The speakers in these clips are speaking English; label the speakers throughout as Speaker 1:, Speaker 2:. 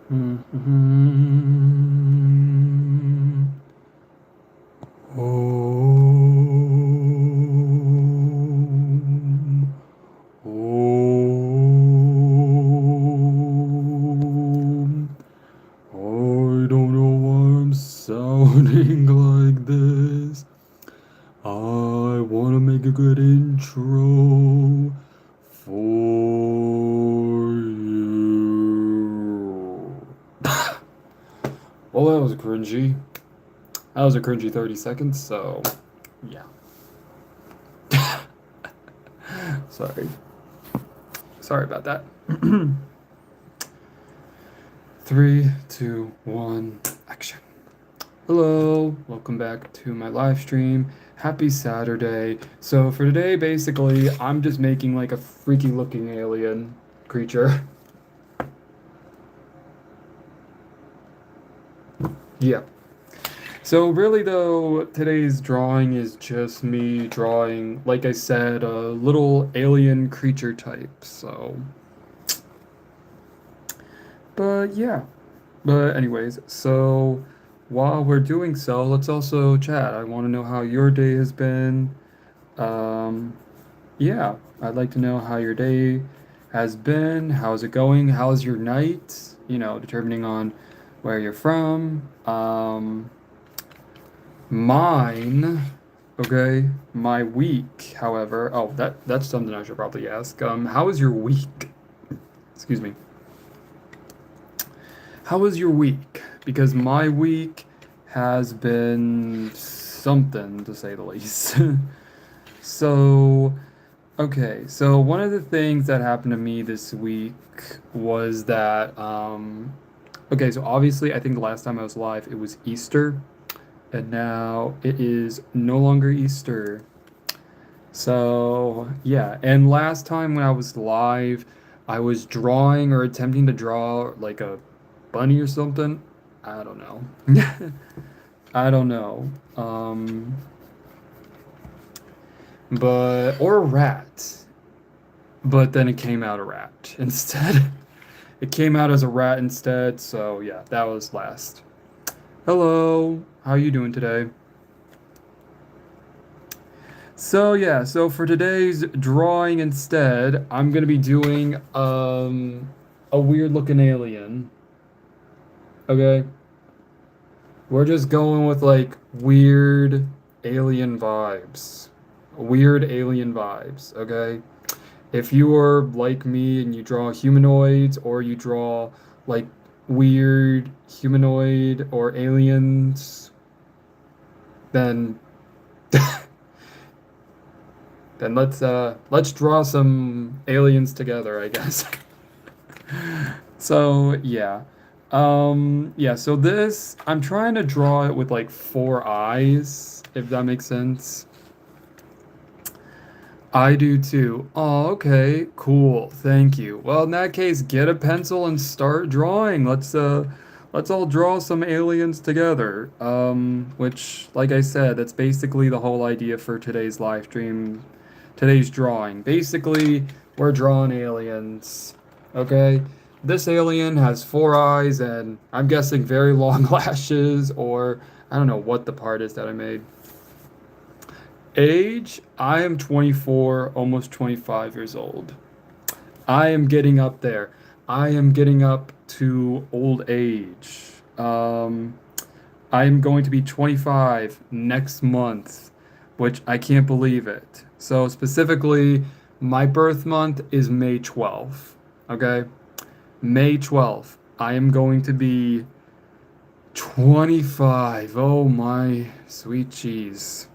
Speaker 1: Mhm. Om. Om. I don't know why I'm sounding like this. I want to make a good intro for you. Well, that was cringy. That was a cringy 30 seconds, so yeah. Sorry. Sorry about that. Three, two, one, action. Hello, welcome back to my live stream. Happy Saturday. So for today, basically, I'm just making like a freaky looking alien creature. Yeah. So really though, today's drawing is just me drawing, like I said, a little alien creature type. But yeah. But anyways, so while we're doing so, let's also chat. I want to know how your day has been. Um, yeah, I'd like to know how your day has been. How's it going? How's your night? Determining on where you're from. Mine, okay, my week, however, oh, that's something I should probably ask. How was your week? Excuse me. How was your week? Because my week has been something to say the least. So, okay, so one of the things that happened to me this week was that, okay, so obviously, I think the last time I was live, it was Easter, and now it is no longer Easter. So, yeah, and last time when I was live, I was drawing or attempting to draw like a bunny or something. I don't know. I don't know. Or a rat. But then it came out a rat instead. It came out as a rat instead, so yeah, that was last. Hello, how you doing today? So yeah, so for today's drawing instead, I'm gonna be doing a weird looking alien. Okay? We're just going with like weird alien vibes. Weird alien vibes, okay? If you are like me and you draw humanoids or you draw like weird humanoid or aliens, then then let's draw some aliens together, I guess. So yeah. Yeah, so this I'm trying to draw it with like four eyes, if that makes sense. I do too. Oh, okay, cool. Thank you. Well, in that case, get a pencil and start drawing. Let's all draw some aliens together. Which like I said, that's basically the whole idea for today's live stream, today's drawing. Basically, we're drawing aliens. Okay? This alien has four eyes and I'm guessing very long lashes or I don't know what the part is that I made. Age, I am 24, almost 25 years old. I am getting up there. I am getting up to old age. I am going to be 25 next month, which I can't believe it. So, specifically, my birth month is May 12th. Okay? May 12th. I am going to be 25. Oh my sweet cheese.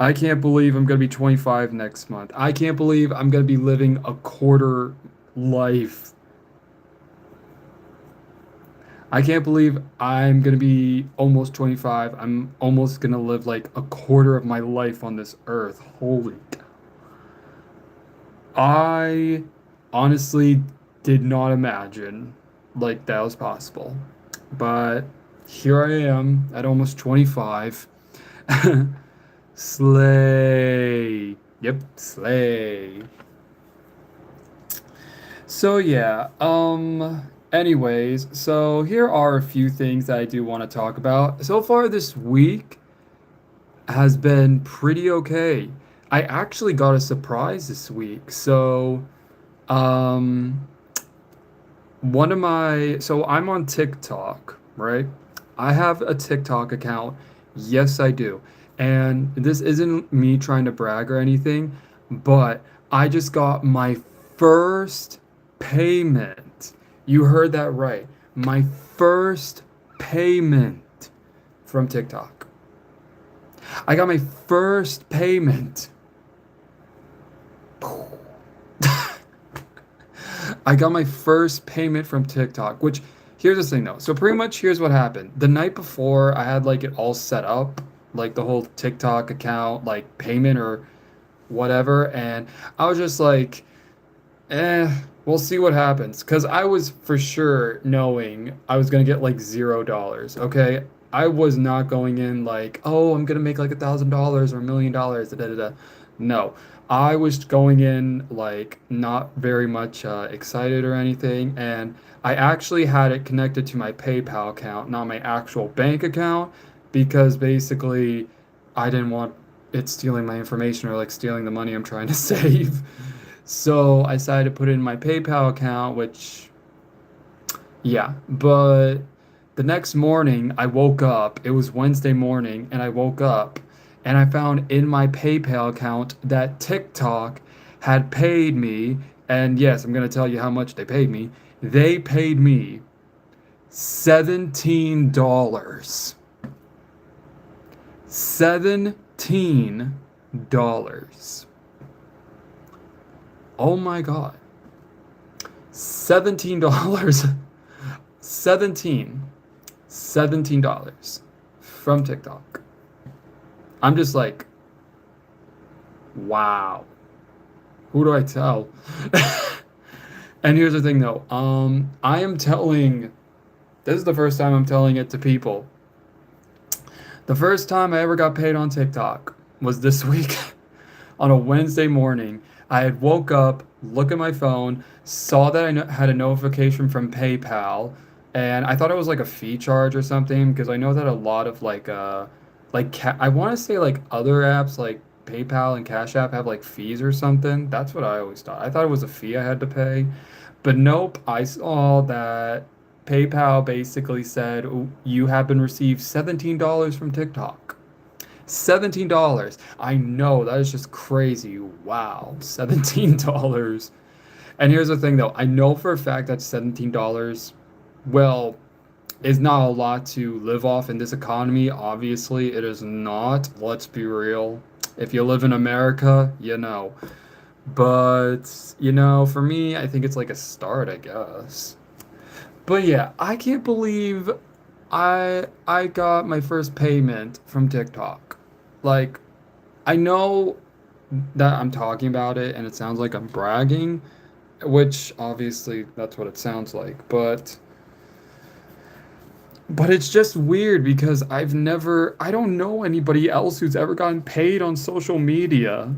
Speaker 1: I can't believe I'm going to be 25 next month. I can't believe I'm going to be living a quarter life. I can't believe I'm going to be almost 25. I'm almost going to live like a quarter of my life on this earth. Holy cow. I honestly did not imagine like that was possible. But here I am at almost 25. Slay. Yep, slay. So yeah, Anyways, so here are a few things that I do want to talk about. So far this week has been pretty okay. I actually got a surprise this week. Um, so I'm on TikTok, right? I have a TikTok account. Yes, I do. And this isn't me trying to brag or anything, but I just got my first payment. You heard that right. My first payment from TikTok. I got my first payment. I got my first payment from TikTok, which here's the thing though. So pretty much here's what happened. The night before I had like it all set up, like the whole TikTok account, like payment or whatever, and I was just like, we'll see what happens. Cause I was for sure knowing I was gonna get like $0. Okay. I was not going in like, oh, I'm gonna make like $1,000 or $1,000,000. Da, da, da. No, I was going in like not very much excited or anything, and I actually had it connected to my PayPal account, not my actual bank account, because basically I didn't want it stealing my information or like stealing the money I'm trying to save. So I decided to put it in my PayPal account, which, yeah. But the next morning, I woke up. It was Wednesday morning, and I woke up and I found in my PayPal account that TikTok had paid me. And yes, I'm going to tell you how much they paid me. They paid me $17. $17. Oh my God. $17. 17 $17 from TikTok. I'm just like, wow. Who do I tell? And here's the thing though. I am telling this is the first time I'm telling it to people. The first time I ever got paid on TikTok was this week on a Wednesday morning. I had woke up, looked at my phone, saw that had a notification from PayPal, and I thought it was like a fee charge or something because I know that a lot of I want to say like other apps like PayPal and Cash App have like fees or something. That's what I always thought. I thought it was a fee I had to pay. But nope, I saw that PayPal basically said, "Oh, you have been received $17 from TikTok." $17. I know, that is just crazy. Wow, $17. And here's the thing though, I know for a fact that $17, well, is not a lot to live off in this economy. Obviously, it is not. Let's be real. If you live in America, you know. But, for me, I think it's like a start, I guess. But yeah, I can't believe I got my first payment from TikTok. Like, I know that I'm talking about it and it sounds like I'm bragging, which obviously that's what it sounds like, but it's just weird because I don't know anybody else who's ever gotten paid on social media.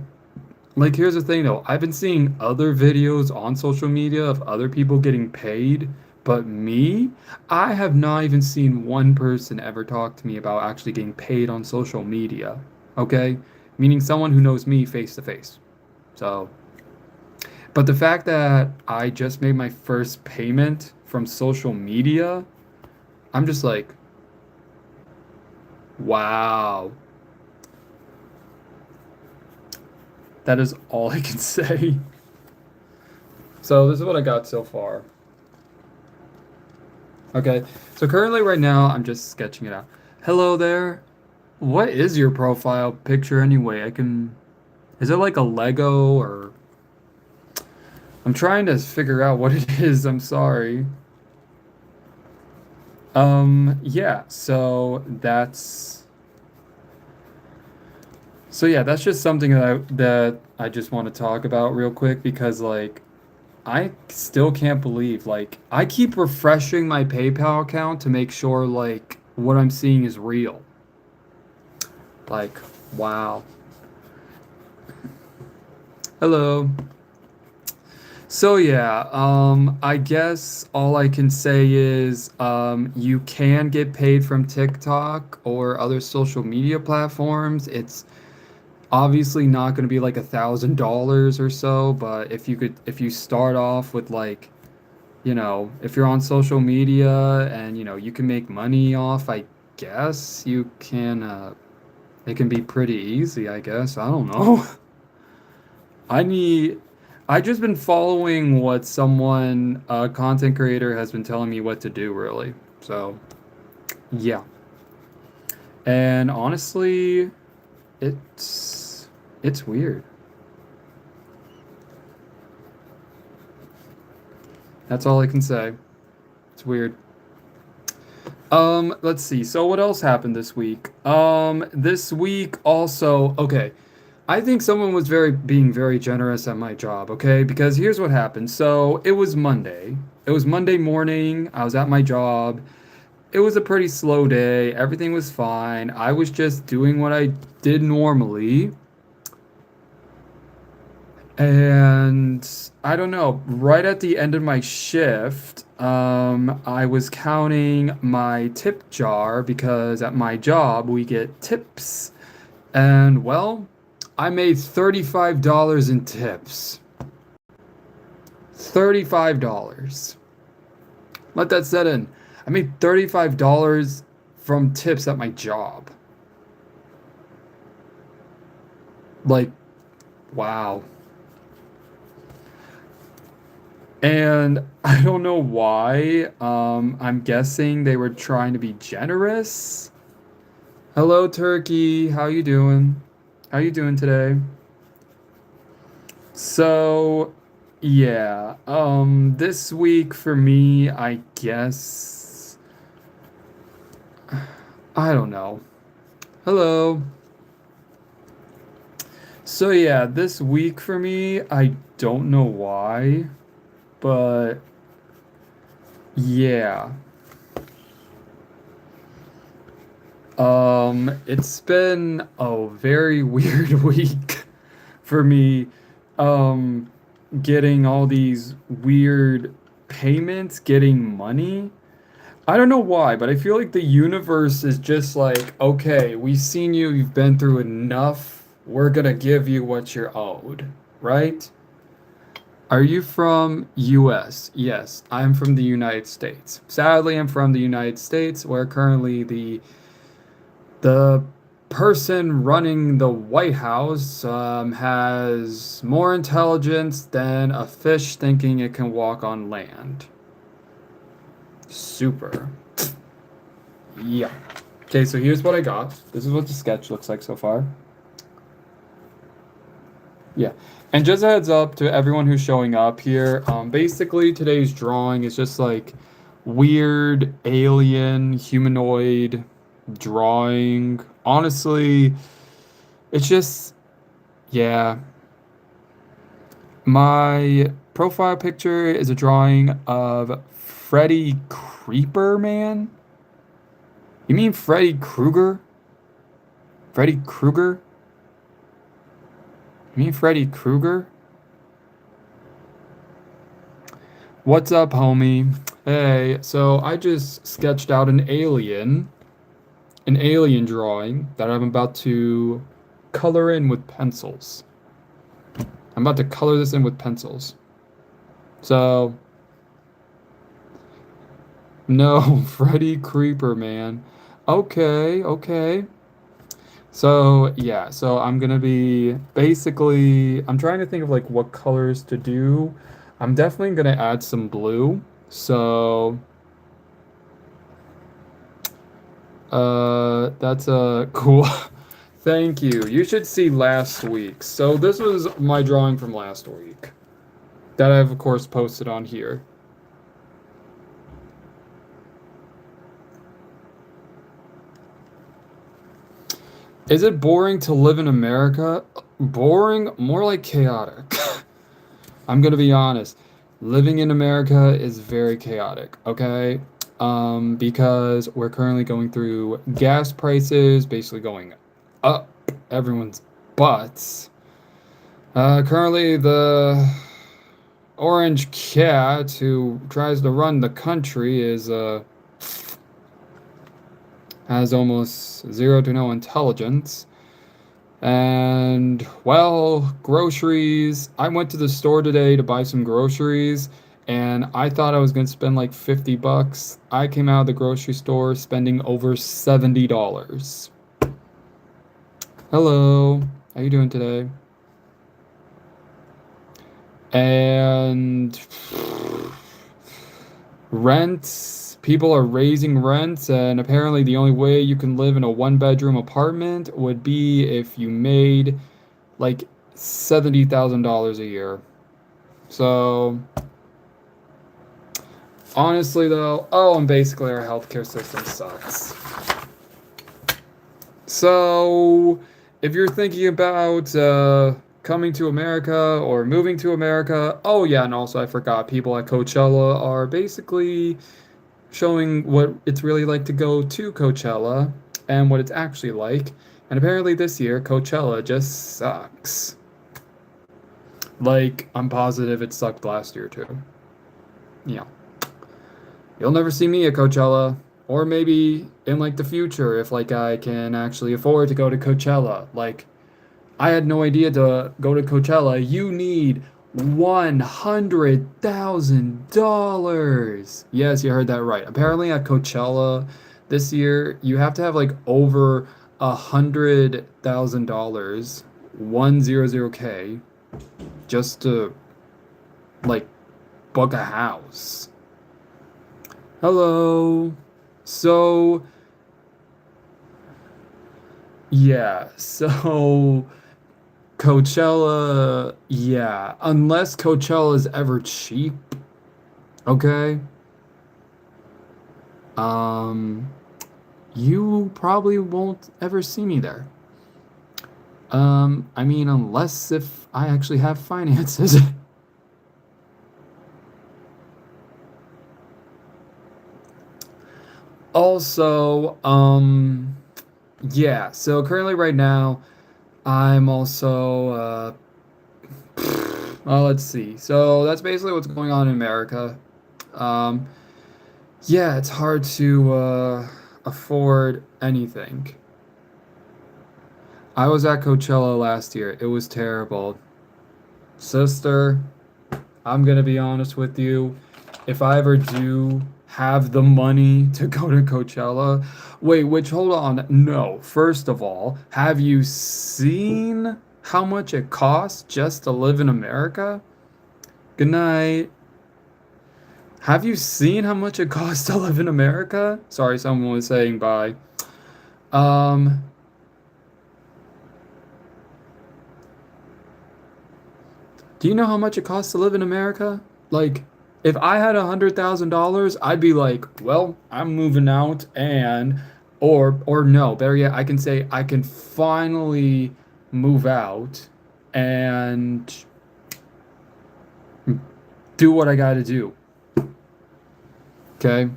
Speaker 1: Like, here's the thing though, I've been seeing other videos on social media of other people getting paid, but me, I have not even seen one person ever talk to me about actually getting paid on social media. Okay? Meaning someone who knows me face to face. So, but the fact that I just made my first payment from social media, I'm just like, wow. That is all I can say. So, this is what I got so far. Okay, so currently right now I'm just sketching it out. Hello there. What is your profile picture anyway? Is it like a Lego or I'm trying to figure out what it is. I'm sorry. Yeah, so yeah, that's just something that I just want to talk about real quick because like I still can't believe like I keep refreshing my PayPal account to make sure like what I'm seeing is real. Like, wow. Hello. So yeah, I guess all I can say is you can get paid from TikTok or other social media platforms. It's obviously not going to be like $1,000 or so, but if you start off with like, if you're on social media and you can make money off, I guess you can. It can be pretty easy, I guess. I don't know. I need. I just been following what someone, a content creator, has been telling me what to do, really. So, yeah. And honestly, it's weird. That's all I can say. It's weird. Let's see. So what else happened this week? This week also, okay. I think someone was being very generous at my job, okay? Because here's what happened. So it was Monday. It was Monday morning. I was at my job. It was a pretty slow day. Everything was fine. I was just doing what I did normally. And I don't know, right at the end of my shift, I was counting my tip jar because at my job we get tips. And well, I made $35 in tips. $35. Let that set in. I made $35 from tips at my job. Like, wow. And I don't know why. I'm guessing they were trying to be generous. Hello, Turkey. How you doing? How you doing today? So, yeah. This week for me, I guess I don't know. Hello. So yeah, this week for me, I don't know why, but yeah. It's been a very weird week for me. Um, Getting all these weird payments, getting money. I don't know why, but I feel like the universe is just like, okay, we've seen you, you've been through enough. We're gonna give you what you're owed, right? Are you from US? Yes, I'm from the United States. Sadly, I'm from the United States, where currently the person running the White House has more intelligence than a fish thinking it can walk on land. Super. Yeah. Okay, so here's what I got. This is what the sketch looks like so far. Yeah. And just a heads up to everyone who's showing up here, basically today's drawing is just like weird alien humanoid drawing. Honestly, it's just, yeah. My profile picture is a drawing of Freddy Creeper Man. You mean Freddy Krueger? Freddy Krueger? You mean Freddy Krueger? What's up, homie? Hey, so I just sketched out an alien drawing that I'm about to color in with pencils. I'm about to color this in with pencils. So, no, Freddy Creeper, man. Okay, okay. So, yeah, so I'm gonna be basically, I'm trying to think of like what colors to do. I'm definitely gonna add some blue. So, that's a cool. Thank you. You should see last week. So this was my drawing from last week that I've of course posted on here. Is it boring to live in America? Boring, more like chaotic. I'm gonna be honest. Living in America is very chaotic, okay? Because we're currently going through gas prices basically going up everyone's butts. Currently the orange cat who tries to run the country has almost zero to no intelligence. And, well, groceries. I went to the store today to buy some groceries, and I thought I was going to spend like 50 bucks. I came out of the grocery store spending over $70. Hello, how you doing today? And rents, people are raising rents, and apparently the only way you can live in a one-bedroom apartment would be if you made like $70,000 a year. So, honestly though, oh, and basically our healthcare system sucks. So, if you're thinking about coming to America or moving to America, oh yeah, and also I forgot, people at Coachella are basically showing what it's really like to go to Coachella and what it's actually like. And apparently this year, Coachella just sucks. Like, I'm positive it sucked last year too. Yeah. You'll never see me at Coachella. Or maybe in like the future if like I can actually afford to go to Coachella. Like, I had no idea to go to Coachella. You need $100,000. Yes, you heard that right. Apparently at Coachella this year, you have to have like over $100,000, 100K, just to like book a house. Hello. So, yeah, so Coachella, yeah, unless Coachella is ever cheap, okay? Um, you probably won't ever see me there. I mean, unless if I actually have finances. Also, yeah, so currently right now, I'm also, well, let's see. So that's basically what's going on in America. Um, yeah, it's hard to afford anything. I was at Coachella last year. It was terrible. Sister, I'm gonna be honest with you. If I ever do have the money to go to Coachella, wait, which hold on. No, first of all, have you seen how much it costs just to live in America? Good night. Have you seen how much it costs to live in America? Sorry, someone was saying bye. Um, do you know how much it costs to live in America? Like, if I had $100,000, I'd be like, well, I'm moving out and, or no, better yet, I can say I can finally move out and do what I gotta do. Okay?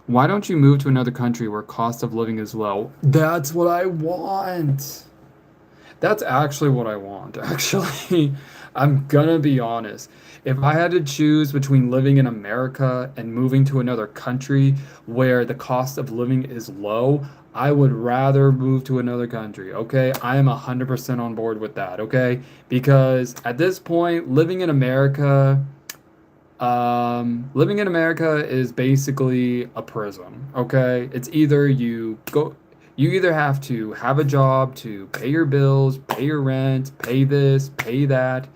Speaker 1: Why don't you move to another country where cost of living is low? That's what I want. That's actually what I want, actually. I'm gonna be honest. If I had to choose between living in America and moving to another country where the cost of living is low, I would rather move to another country, okay? I am 100% on board with that, okay? Because at this point, living in America is basically a prison, okay? You either have to have a job to pay your bills, pay your rent, pay this, pay that,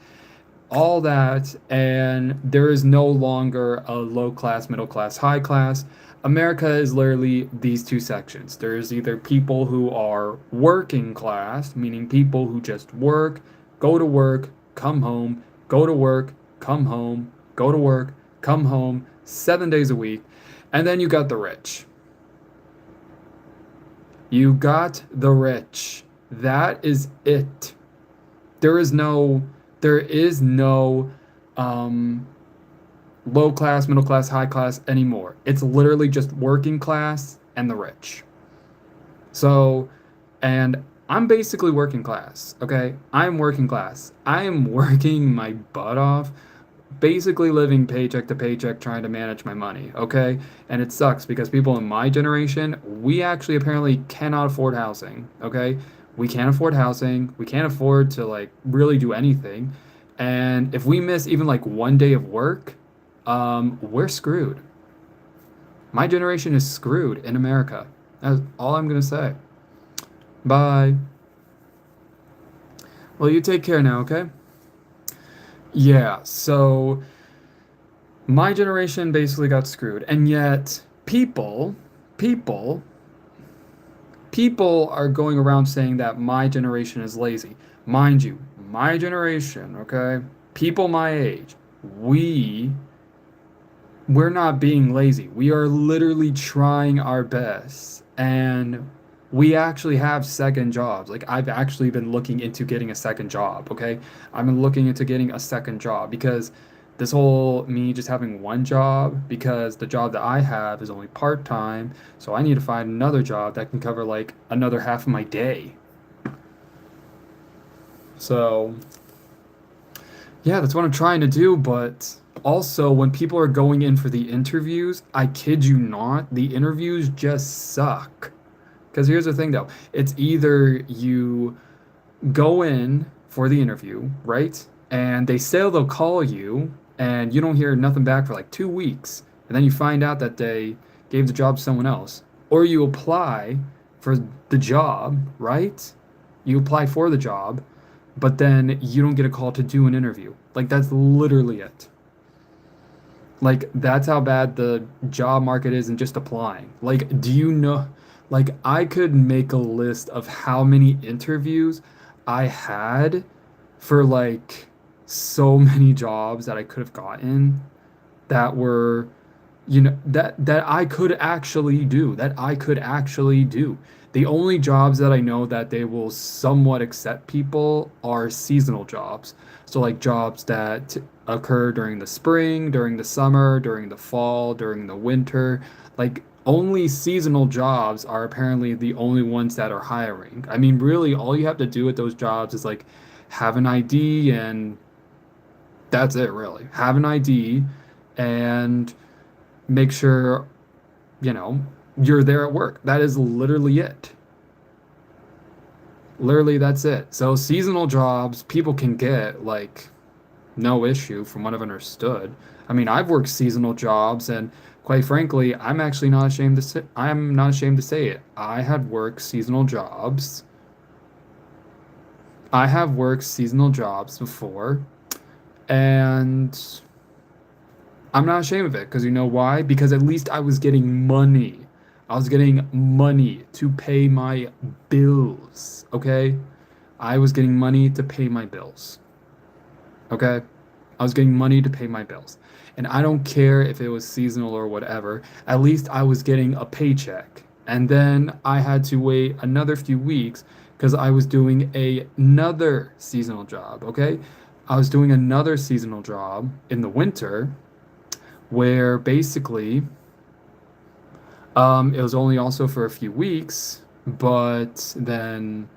Speaker 1: all that, and there is no longer a low class, middle class, high class. America is literally these two sections. There's either people who are working class, meaning people who just work, come home, go to work, come home, go to work, come home, 7 days a week, and then you got the rich. You got the rich. That is it. There is no there is no um low class, middle class, high class anymore. It's literally just working class and the rich. So, and I'm basically working class, okay? I'm working class. I am working my butt off basically living paycheck to paycheck trying to manage my money, okay? And it sucks because people in my generation, we actually apparently cannot afford housing, okay? We can't afford housing. We can't afford to like really do anything. And if we miss even like one day of work, we're screwed. My generation is screwed in America. That's all I'm gonna say. Bye. Well, you take care now, okay? Yeah, so my generation basically got screwed. And yet, people, people are going around saying that my generation is lazy. Mind you, my generation, okay? People my age, we we're not being lazy. We are literally trying our best. And we actually have second jobs. Like I've actually been looking into getting a second job, okay? I've been looking into getting a second job because this whole me just having one job because the job that I have is only part-time, so I need to find another job that can cover like another half of my day. So, yeah, that's what I'm trying to do, but also when people are going in for the interviews, I kid you not, the interviews just suck. Because here's the thing though, it's either you go in for the interview, right? And they say they'll call you and you don't hear nothing back for like 2 weeks. And then you find out that they gave the job to someone else. Or you apply for the job, right? You apply for the job, but then you don't get a call to do an interview. Like that's literally it. Like that's how bad the job market is in just applying. Like, do you know? Like, I could make a list of how many interviews I had for like so many jobs that I could have gotten that were, that I could actually do, that I could actually do. The only jobs that I know that they will somewhat accept people are seasonal jobs. So like jobs that occur during the spring, during the summer, during the fall, during the winter. Like only seasonal jobs are apparently the only ones that are hiring. I mean, really, all you have to do with those jobs is like have an ID and that's it, really. Have an ID and make sure, you know, you're there at work. That is literally it. Literally, that's it. So, seasonal jobs people can get like no issue from what I've understood. I mean, I've worked seasonal jobs and quite frankly, I'm not ashamed to say it. I had worked seasonal jobs. I have worked seasonal jobs before and I'm not ashamed of it because you know why? Because at least I was getting money. I was getting money to pay my bills, okay? I was getting money to pay my bills, okay? I was getting money to pay my bills. And I don't care if it was seasonal or whatever. At least I was getting a paycheck. And then I had to wait another few weeks because I was doing another seasonal job, okay? I was doing another seasonal job in the winter where basically it was only also for a few weeks, but then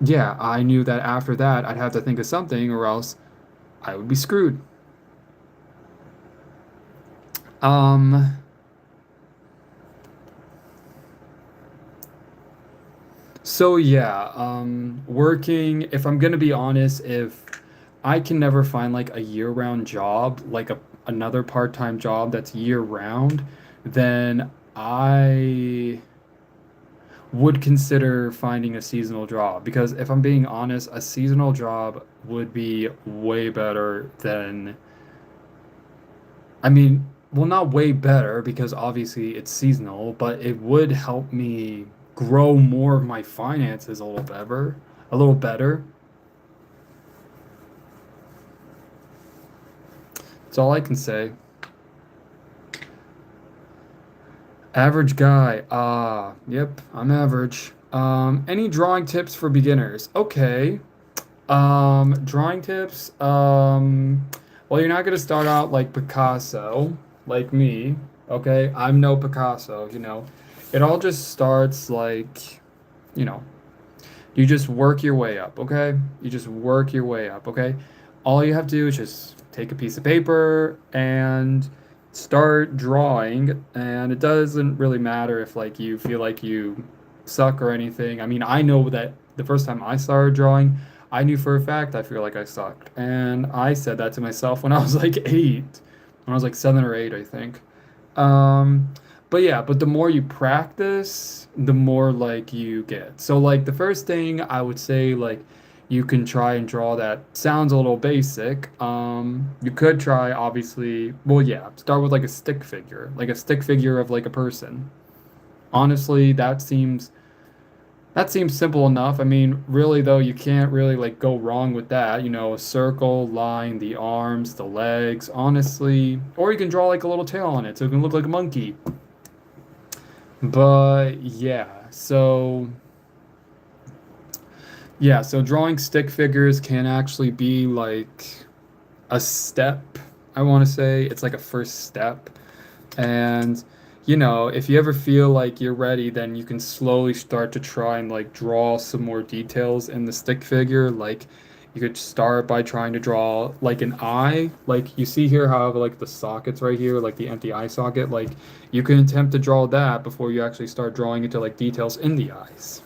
Speaker 1: yeah, I knew that after that I'd have to think of something or else I would be screwed. Um, so yeah, working, if I'm gonna be honest, if I can never find like a year-round job, like another part-time job that's year-round, then I would consider finding a seasonal job because if I'm being honest, a seasonal job would be way better than, I mean, well, not way better because obviously it's seasonal, but it would help me grow more of my finances a little better. That's all I can say. Average guy. Yep, I'm average. Any drawing tips for beginners? Okay. Drawing tips. Well, you're not gonna start out like Picasso, like me. Okay, I'm no Picasso, you know. It all just starts like, you know, you just work your way up, okay? You just work your way up, okay? All you have to do is just take a piece of paper and start drawing, and it doesn't really matter if like you feel like you suck or anything. I mean, I know that the first time I started drawing, I knew for a fact I feel like I sucked. And I said that to myself when I was like 8, when I was like 7 or 8, I think. Um, but yeah, but the more you practice, the more like you get. So like the first thing I would say, like you can try and draw that sounds a little basic. You could try obviously, well yeah, start with like a stick figure, like a stick figure of like a person. Honestly, that seems simple enough. I mean, really though, you can't really like go wrong with that. You know, a circle, line, the arms, the legs, honestly. Or you can draw like a little tail on it so it can look like a monkey. But yeah, so drawing stick figures can actually be like a step, I want to say. It's like a first step. And if you ever feel like you're ready, then you can slowly start to try and like draw some more details in the stick figure. Like you could start by trying to draw like an eye. Like you see here how I have like the sockets right here, like the empty eye socket. Like you can attempt to draw that before you actually start drawing into like details in the eyes.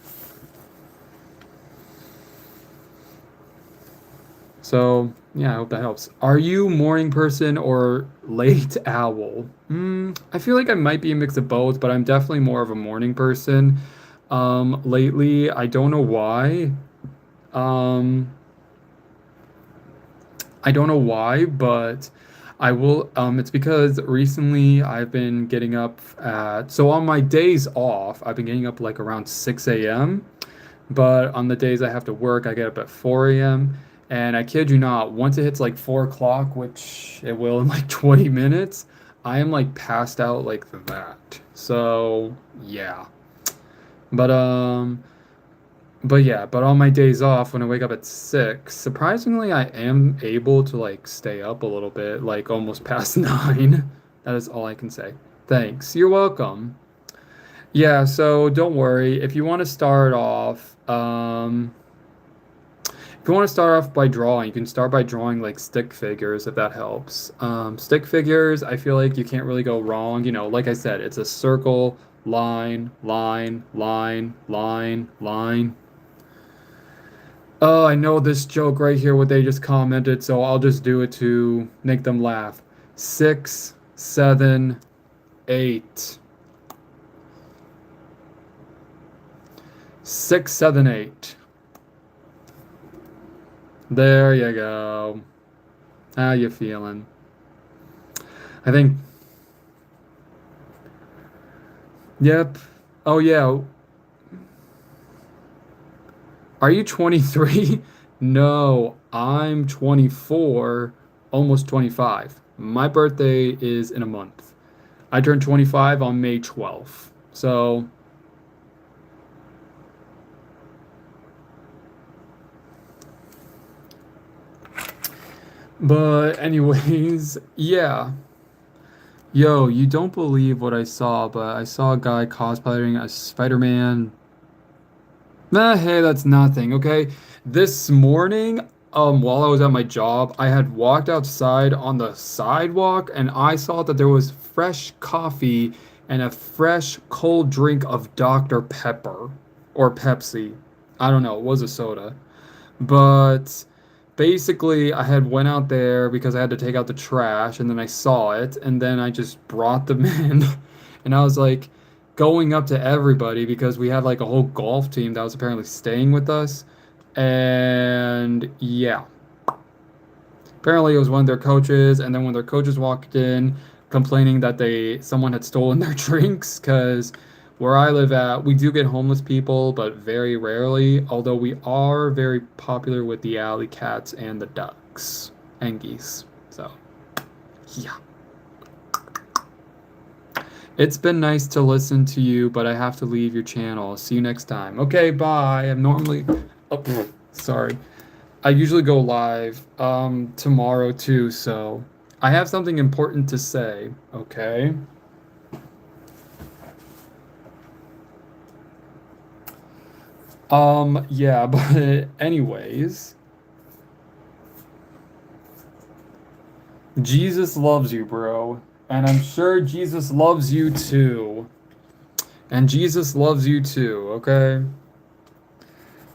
Speaker 1: So, yeah, I hope that helps. Are you morning person or late owl? I feel like I might be a mix of both, but I'm definitely more of a morning person. Lately, I don't know why. Um, I don't know why, but it's because recently I've been getting up so on my days off, I've been getting up like around 6 a.m. But on the days I have to work, I get up at 4 a.m. And I kid you not, once it hits like 4 o'clock, which it will in like 20 minutes, I am like passed out like that. So, yeah. But, um, but on my days off, when I wake up at 6, surprisingly, I am able to like stay up a little bit, like almost past 9. That is all I can say. Thanks. You're welcome. Yeah, so don't worry. If you want to start off by drawing, you can start by drawing like stick figures if that helps. Stick figures, I feel like you can't really go wrong. Like I said, it's a circle, line, line, line, line, line. Oh, I know this joke right here, what they just commented, so I'll just do it to make them laugh. 6, 7, 8. 6, 7, 8. There you go. How you feeling? I think, yep. Oh yeah. Are you 23? No, I'm 24, almost 25. My birthday is in a month. I turned 25 on May 12th. So, but anyways, yeah. Yo, you don't believe what I saw, but I saw a guy cosplaying as Spider-Man. Nah, hey, that's nothing, okay? This morning, while I was at my job, I had walked outside on the sidewalk and I saw that there was fresh coffee and a fresh cold drink of Dr. Pepper or Pepsi. I don't know, it was a soda. But basically, I had went out there because I had to take out the trash and then I saw it and then I just brought them in and I was like going up to everybody because we had like a whole golf team that was apparently staying with us. And yeah, apparently it was one of their coaches, and then when their coaches walked in complaining that someone had stolen their drinks, because where I live at, we do get homeless people, but very rarely, although we are very popular with the alley cats and the ducks and geese. So, yeah. It's been nice to listen to you, but I have to leave your channel. See you next time. Okay, bye. I'm normally oh, sorry. I usually go live tomorrow too, so I have something important to say, okay? Yeah, but anyways, Jesus loves you, bro. And I'm sure Jesus loves you too. And Jesus loves you too, okay?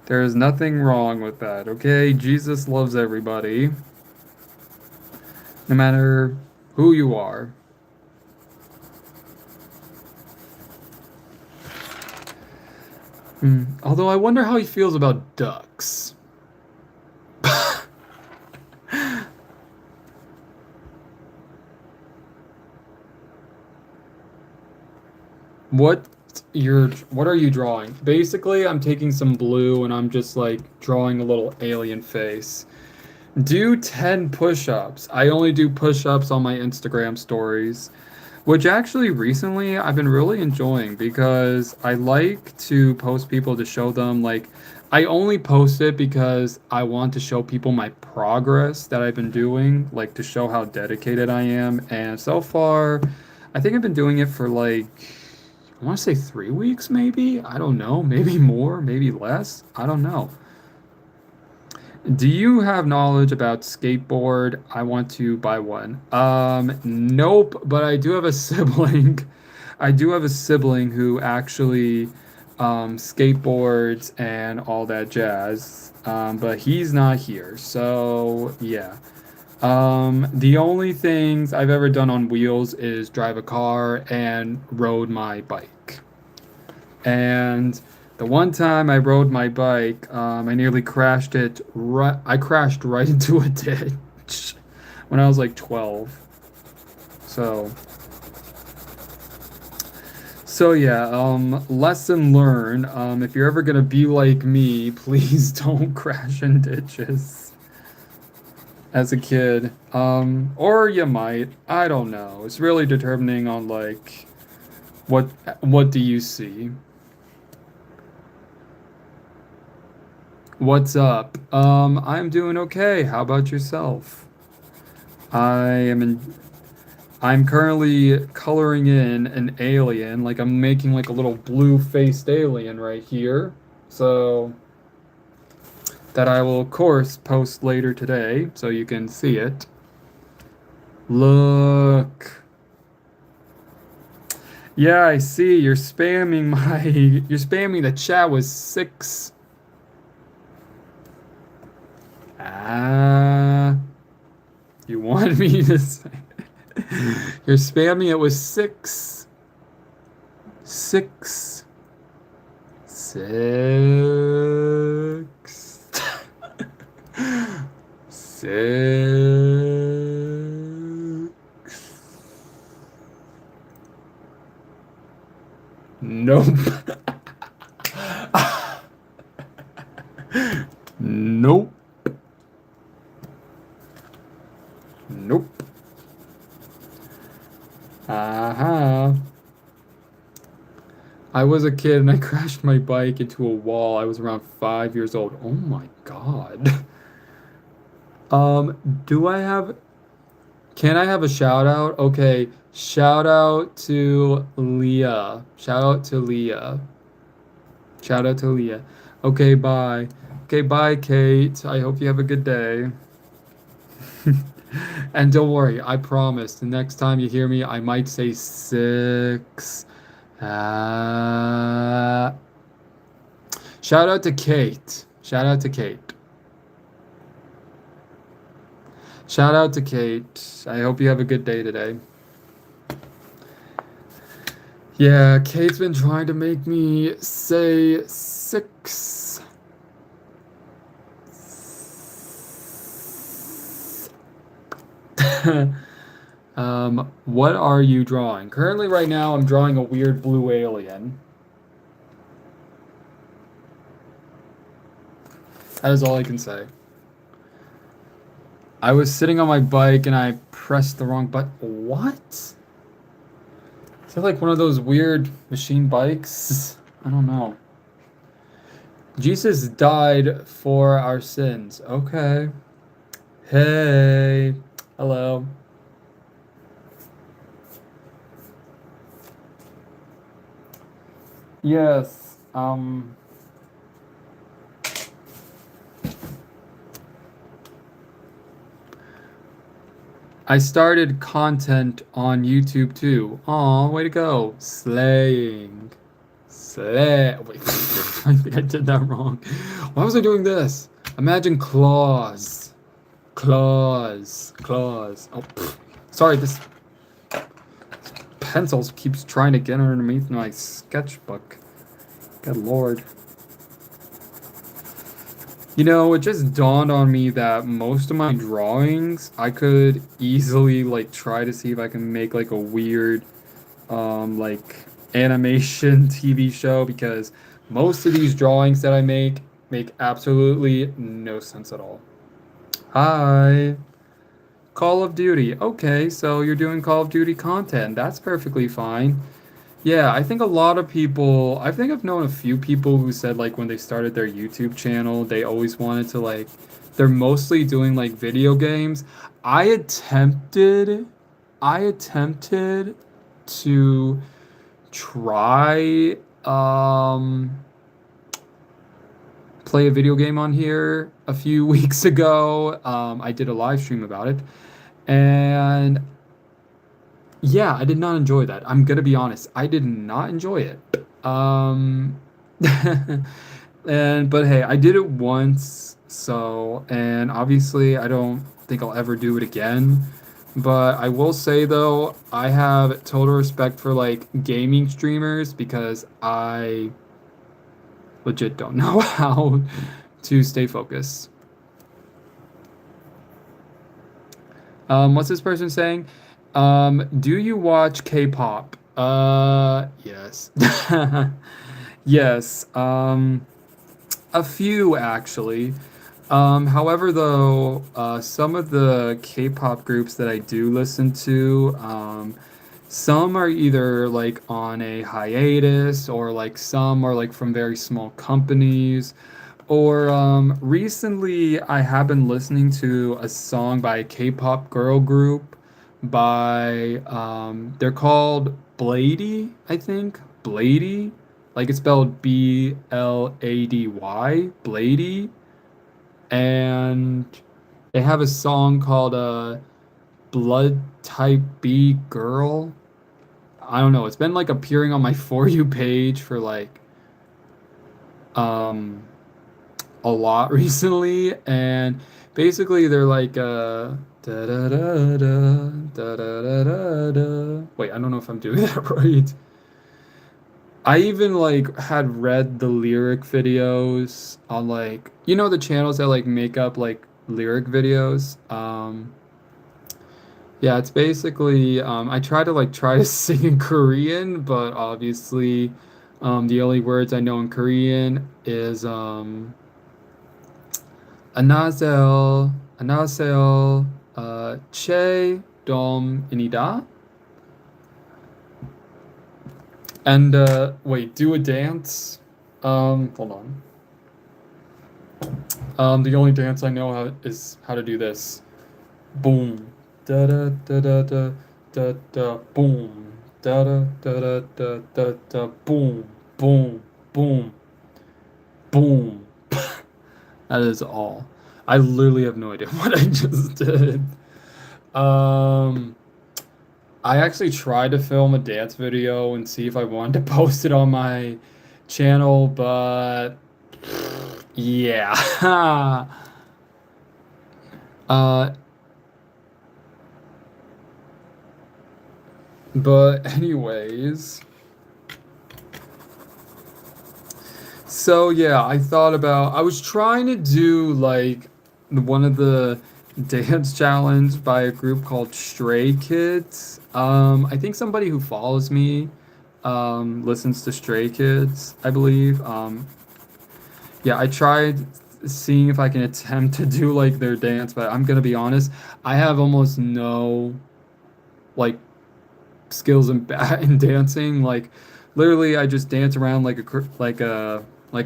Speaker 1: There is nothing wrong with that, okay? Jesus loves everybody, no matter who you are. Although I wonder how he feels about ducks. What what are you drawing? Basically, I'm taking some blue and I'm just like drawing a little alien face. Do 10 push-ups. I only do push-ups on my Instagram stories, which actually recently I've been really enjoying because I like to post people to show them like I only post it because I want to show people my progress that I've been doing, like to show how dedicated I am. And so far, I think I've been doing it for like I want to say 3 weeks, maybe. I don't know. Maybe more, maybe less. I don't know. Do you have knowledge about skateboard? I want to buy one. Nope, but I do have a sibling. I do have a sibling who actually skateboards and all that jazz. But he's not here. So, yeah. The only things I've ever done on wheels is drive a car and rode my bike. And the one time I rode my bike, I nearly crashed it. I crashed right into a ditch when I was like 12. So, so yeah. Lesson learned. If you're ever gonna be like me, please don't crash in ditches as a kid. Or you might. I don't know. It's really determining on like what what do you see. What's up? I'm doing okay. How about yourself? I am in, I'm currently coloring in an alien, like I'm making like a little blue-faced alien right here. So that I will of course post later today so you can see it. Look. Yeah, I see. You're spamming my you're spamming the chat with six. Ah, you want me to say you're spamming it with six. Six. Six. Six. Nope. Nope. Nope. Uh-huh. I was a kid and I crashed my bike into a wall. I was around 5 years old. Oh my God. Do I have, can I have a shout out? Okay, shout out to Leah. Shout out to Leah. Shout out to Leah. Okay, bye. Okay, bye, Kate. I hope you have a good day. And don't worry, I promise, the next time you hear me, I might say six. Uh, shout out to Kate. Shout out to Kate. Shout out to Kate. I hope you have a good day today. Yeah, Kate's been trying to make me say six. What are you drawing? Currently, right now, I'm drawing a weird blue alien. That is all I can say. I was sitting on my bike and I pressed the wrong button. What? Is it like one of those weird machine bikes? I don't know. Jesus died for our sins. Okay. Hey. Hello. Yes. I started content on YouTube too. Aw, way to go. Slaying. Wait, I think I did that wrong. Why was I doing this? Imagine claws. Claws. Claws. Oh, sorry, this pencil keeps trying to get underneath my sketchbook. Good lord. You know, it just dawned on me that most of my drawings, I could easily like try to see if I can make like a weird like animation TV show, because most of these drawings that I make absolutely no sense at all. Hi. Call of Duty. Okay, so you're doing Call of Duty content. That's perfectly fine. Yeah, I think a lot of people, I think I've known a few people who said like when they started their YouTube channel, they always wanted to like, they're mostly doing like video games. I attempted, I attempted to try play a video game on here a few weeks ago. I did a live stream about it, and yeah, I did not enjoy that. I'm gonna be honest. I did not enjoy it. And but hey, I did it once, so and obviously I don't think I'll ever do it again. But I will say though, I have total respect for like gaming streamers because I legit don't know how to stay focused. What's this person saying? Do you watch K-pop? Yes. Yes. A few actually. However, though, some of the K-pop groups that I do listen to, some are either like on a hiatus, or like some are like from very small companies. Or recently, I have been listening to a song by a K-pop girl group by they're called Blady, I think. Blady, like it's spelled Blady, Blady, and they have a song called Blood Type B Girl. I don't know. It's been like appearing on my For You page for like um a lot recently, and basically they're like da da da da da da da da da. Wait, I don't know if I'm doing that right. I even like had read the lyric videos on like the channels that like make up like lyric videos. Yeah, it's basically I try to sing in Korean, but obviously the only words I know in Korean is 안녕하세요. 안녕하세요. 최돔입니다. And wait, do a dance. Hold on. The only dance I know is how to do this. Boom. Da da da da da da da boom. Da da da da da da da boom. Boom. Boom. Boom. That is all. I literally have no idea what I just did. Um, I actually tried to film a dance video and see if I wanted to post it on my channel, but yeah. uh, but anyways, so yeah, I was trying to do like one of the dance challenge by a group called Stray Kids. I think somebody who follows me listens to Stray Kids, I believe. Yeah, I tried seeing if I can attempt to do like their dance, but I'm gonna be honest, I have almost no like skills in in dancing. Like literally, I just dance around like a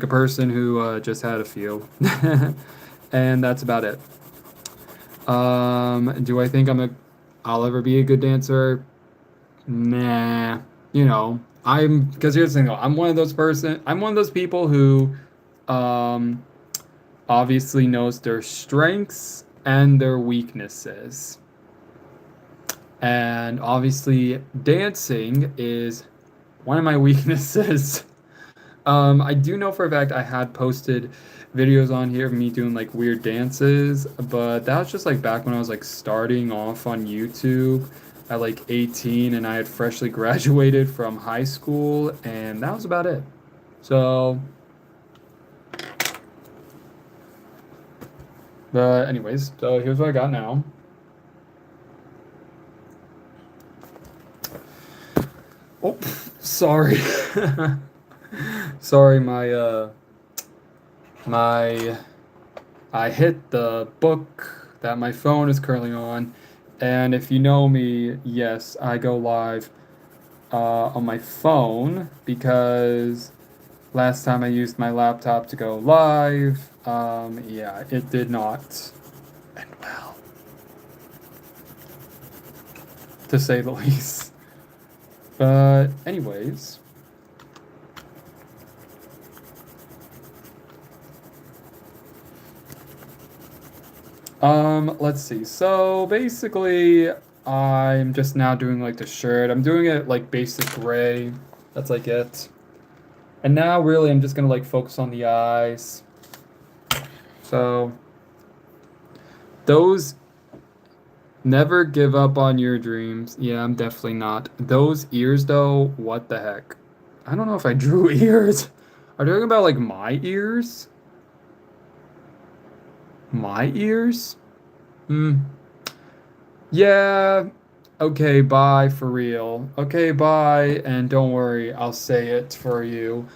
Speaker 1: person who just had a few, and that's about it. Do I think I'll ever be a good dancer? Nah. Because here's the thing though, I'm one of those people who um obviously knows their strengths and their weaknesses. And obviously, dancing is one of my weaknesses. I do know for a fact I had posted videos on here of me doing like weird dances, but that was just like back when I was like starting off on YouTube at like 18 and I had freshly graduated from high school, and that was about it. So, but anyways, so here's what I got now. Oh, sorry. Sorry, my I hit the book that my phone is currently on, and if you know me, yes, I go live on my phone because last time I used my laptop to go live, yeah, it did not end well, to say the least. But anyways. Let's see. So basically, I'm just now doing like the shirt. I'm doing it like basic gray. That's like it. And now really I'm just gonna like focus on the eyes. So those never give up on your dreams. Yeah, I'm definitely not. Those ears though, what the heck? I don't know if I drew ears. Are they talking about like my ears? My ears? Hmm. Yeah. Okay, bye for real. Okay, bye, and don't worry, I'll say it for you.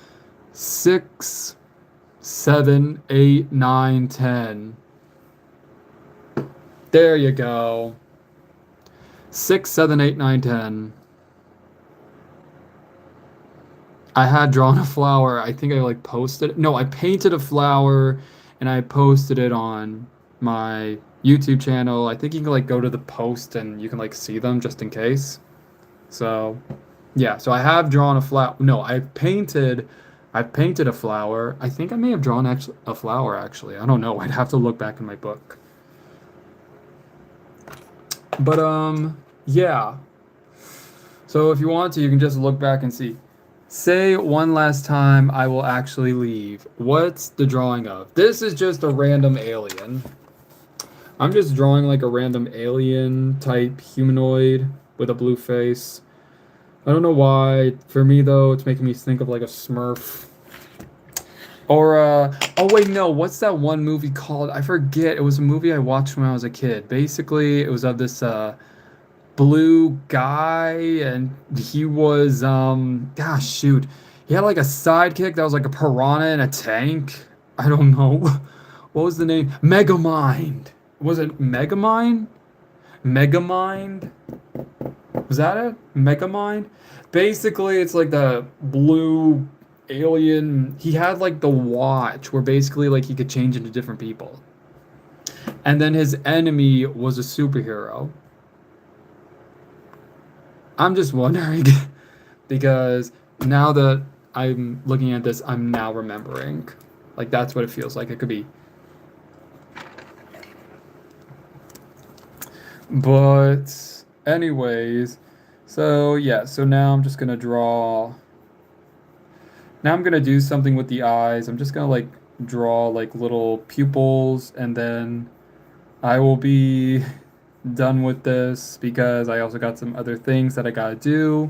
Speaker 1: 6, 7, 8, 9, 10. There you go. 6, 7, 8, 9, 10. I had drawn a flower. I think I like posted it. No, I painted a flower and I posted it on my YouTube channel. I think you can like go to the post and you can like see them just in case. So, yeah, so I have drawn a flower. No, I painted a flower. I think I may have drawn actually a flower actually. I don't know. I'd have to look back in my book. But yeah. So if you want to, you can just look back and see. Say one last time I will actually leave. What's the drawing of? This is just a random alien. I'm just drawing like a random alien type humanoid with a blue face. I don't know why. For me though, it's making me think of like a Smurf. Or oh wait, no, what's that one movie called? I forget. It was a movie I watched when I was a kid. Basically, it was of this blue guy, and he was gosh shoot. He had like a sidekick that was like a piranha in a tank. I don't know. What was the name? Megamind. Was it Megamind? Megamind? Was that it? Megamind? Basically, it's like the blue alien. He had like the watch where basically like he could change into different people. And then his enemy was a superhero. I'm just wondering because now that I'm looking at this, I'm now remembering. Like that's what it feels like. It could be. But anyways, so yeah, so now I'm just gonna draw. Now I'm gonna do something with the eyes. I'm just gonna like draw like little pupils, and then I will be done with this because I also got some other things that I gotta do.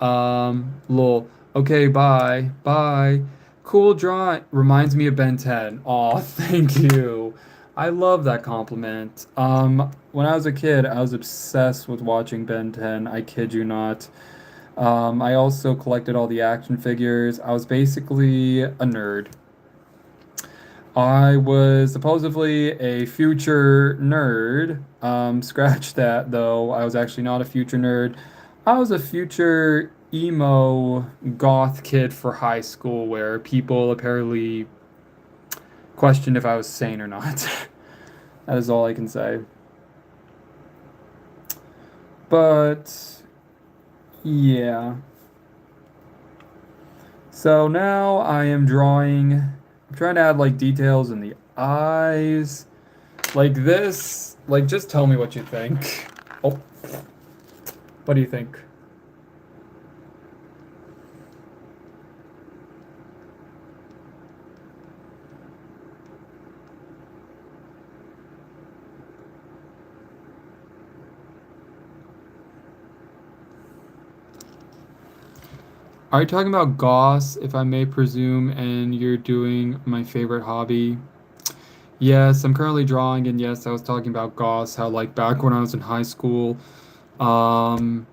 Speaker 1: Lol. Okay, bye. Bye. Cool drawing. Reminds me of Ben 10. Aw, thank you. I love that compliment. When I was a kid, I was obsessed with watching Ben 10. I kid you not. I also collected all the action figures. I was basically a nerd. I was supposedly a future nerd. Scratch that though. I was actually not a future nerd. I was a future emo goth kid for high school where people apparently questioned if I was sane or not. That is all I can say. But yeah. So now I am drawing. I'm trying to add like details in the eyes. Like this. Like just tell me what you think. Oh. What do you think? Are you talking about Goss, if I may presume, and you're doing my favorite hobby? Yes, I'm currently drawing, and yes, I was talking about Goss, how like back when I was in high school, um,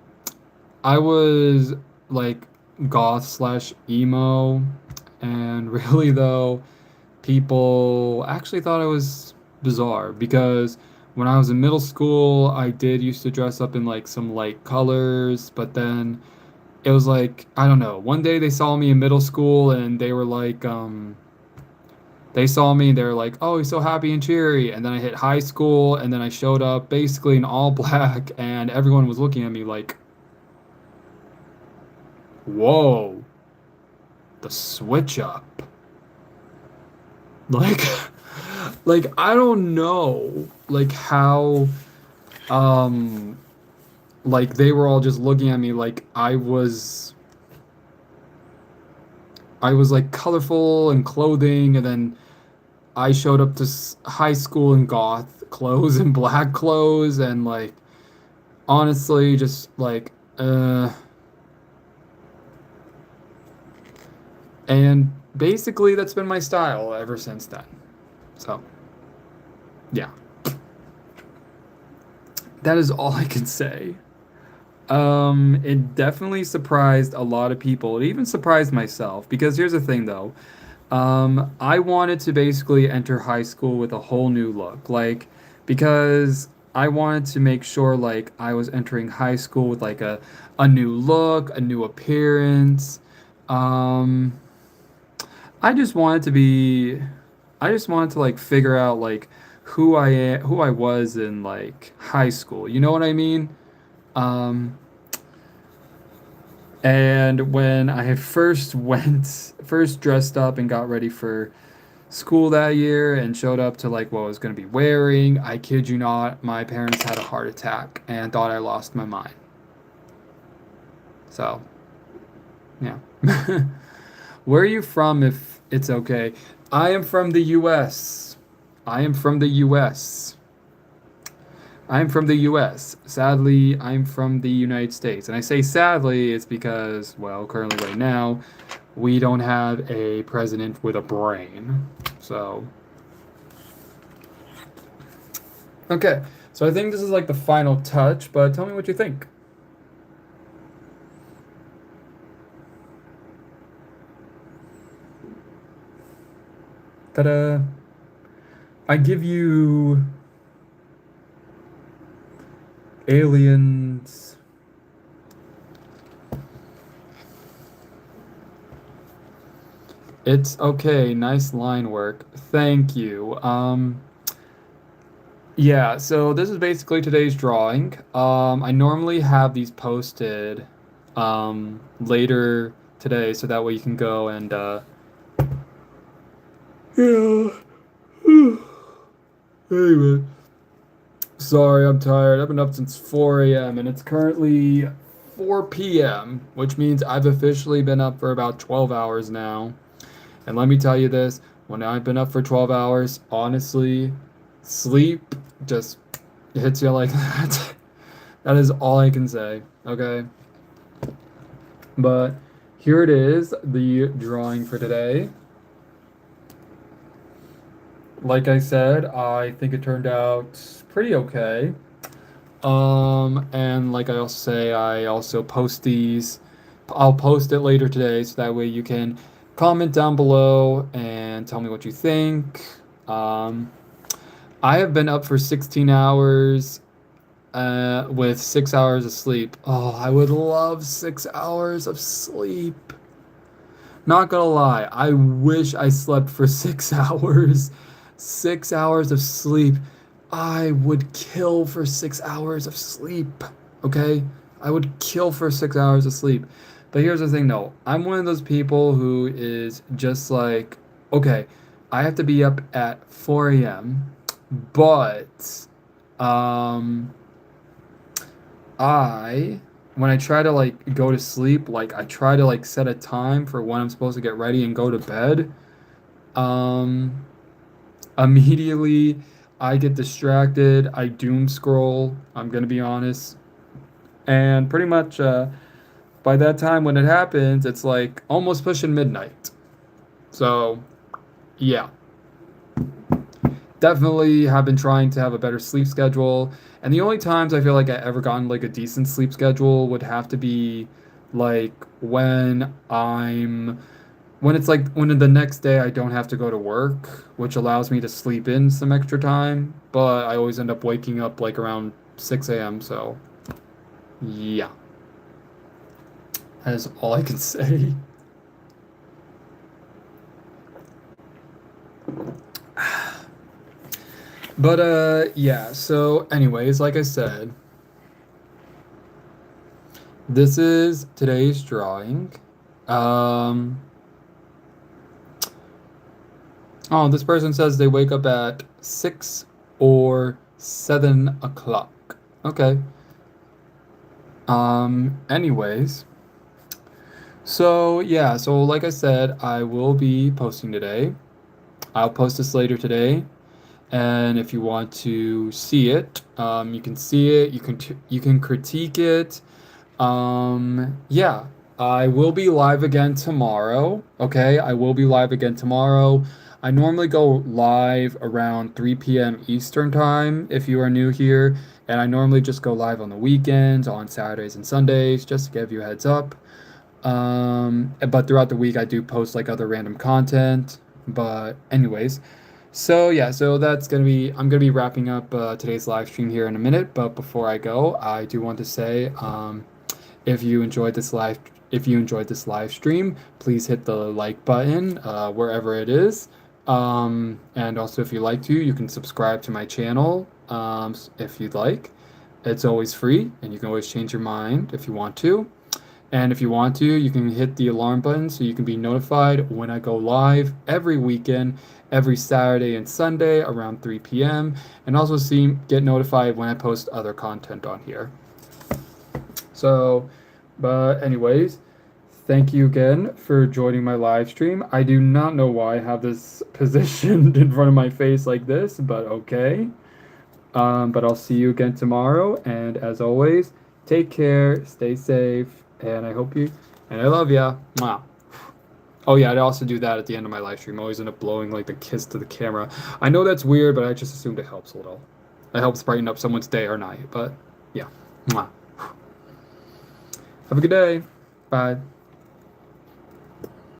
Speaker 1: I was like goth slash emo, and really though, people actually thought I was bizarre because when I was in middle school, I did used to dress up in like some light colors, but then it was like, I don't know, one day they saw me in middle school and they were like, they saw me, they were like, oh, he's so happy and cheery. And then I hit high school and then I showed up basically in all black and everyone was looking at me like, whoa, the switch up. Like, like I don't know, like how, um, like they were all just looking at me like I was like colorful and clothing, and then I showed up to high school in goth clothes and black clothes, and like honestly, just like, and basically that's been my style ever since then. So, yeah, that is all I can say. It definitely surprised a lot of people. It even surprised myself because here's the thing though. I wanted to basically enter high school with a whole new look, like because I wanted to make sure like I was entering high school with like a new look, a new appearance. Um, I just wanted to be, I just wanted to like figure out like who I was in like high school. You know what I mean? Um, and when I had first dressed up and got ready for school that year and showed up to like what I was going to be wearing, I kid you not, my parents had a heart attack and thought I lost my mind. So, yeah. Where are you from if it's okay? I am from the US. I am from the US. I'm from the US. Sadly, I'm from the United States. And I say sadly, it's because, well, currently right now, we don't have a president with a brain. So, okay. So I think this is like the final touch, but tell me what you think. Ta-da. I give you aliens. It's okay. Nice line work. Thank you. Yeah, so this is basically today's drawing. I normally have these posted later today so that way you can go and yeah. Anyway, sorry, I'm tired. I've been up since 4 a.m. and it's currently 4 p.m., which means I've officially been up for about 12 hours now. And let me tell you this, when I've been up for 12 hours, honestly, sleep just hits you like that. That is all I can say, okay? But here it is, the drawing for today. Like I said, I think it turned out pretty okay. And like I also say, I also post these. I'll post it later today, so that way you can comment down below and tell me what you think. Um, I have been up for 16 hours, with 6 hours of sleep. Oh, I would love 6 hours of sleep. Not gonna lie, I wish I slept for 6 hours. 6 hours of sleep. I would kill for 6 hours of sleep. Okay? I would kill for 6 hours of sleep. But here's the thing though. I'm one of those people who is just like, okay, I have to be up at 4 a.m., but um I when I try to like go to sleep, like I try to like set a time for when I'm supposed to get ready and go to bed. Um, Immediately I get distracted. I doom scroll. I'm gonna be honest, and pretty much by that time when it happens, it's like almost pushing midnight. So yeah, definitely have been trying to have a better sleep schedule. And the only times I feel like I ever gotten like a decent sleep schedule would have to be like when it's like when the next day I don't have to go to work, which allows me to sleep in some extra time, but I always end up waking up like around 6 a.m. So yeah, that is all I can say. But yeah, so anyways, like I said, this is today's drawing. Um oh, this person says they wake up at 6 or 7 o'clock. Okay. Anyways, so yeah, so like I said, I will be posting today. I'll post this later today, and if you want to see it, you can see it. You can critique it. Yeah, I will be live again tomorrow. Okay, I will be live again tomorrow. I normally go live around 3 p.m. Eastern time if you are new here, and I normally just go live on the weekends, on Saturdays and Sundays, just to give you a heads up. But throughout the week, I do post like other random content. But anyways, so yeah, so I'm gonna be wrapping up today's live stream here in a minute. But before I go, I do want to say, if you enjoyed this live stream, please hit the like button wherever it is. And also, if you like to, you can subscribe to my channel if you'd like. It's always free, and you can always change your mind if you want to. And if you want to, you can hit the alarm button so you can be notified when I go live every weekend, every Saturday and Sunday around 3 p.m. And also get notified when I post other content on here. So, but anyways, thank you again for joining my live stream. I do not know why I have this positioned in front of my face like this, but okay. But I'll see you again tomorrow. And as always, take care, stay safe, and I love ya. Mwah. Oh yeah, I'd also do that at the end of my live stream. I always end up blowing like the kiss to the camera. I know that's weird, but I just assumed it helps a little. It helps brighten up someone's day or night, but yeah. Mwah. Have a good day. Bye.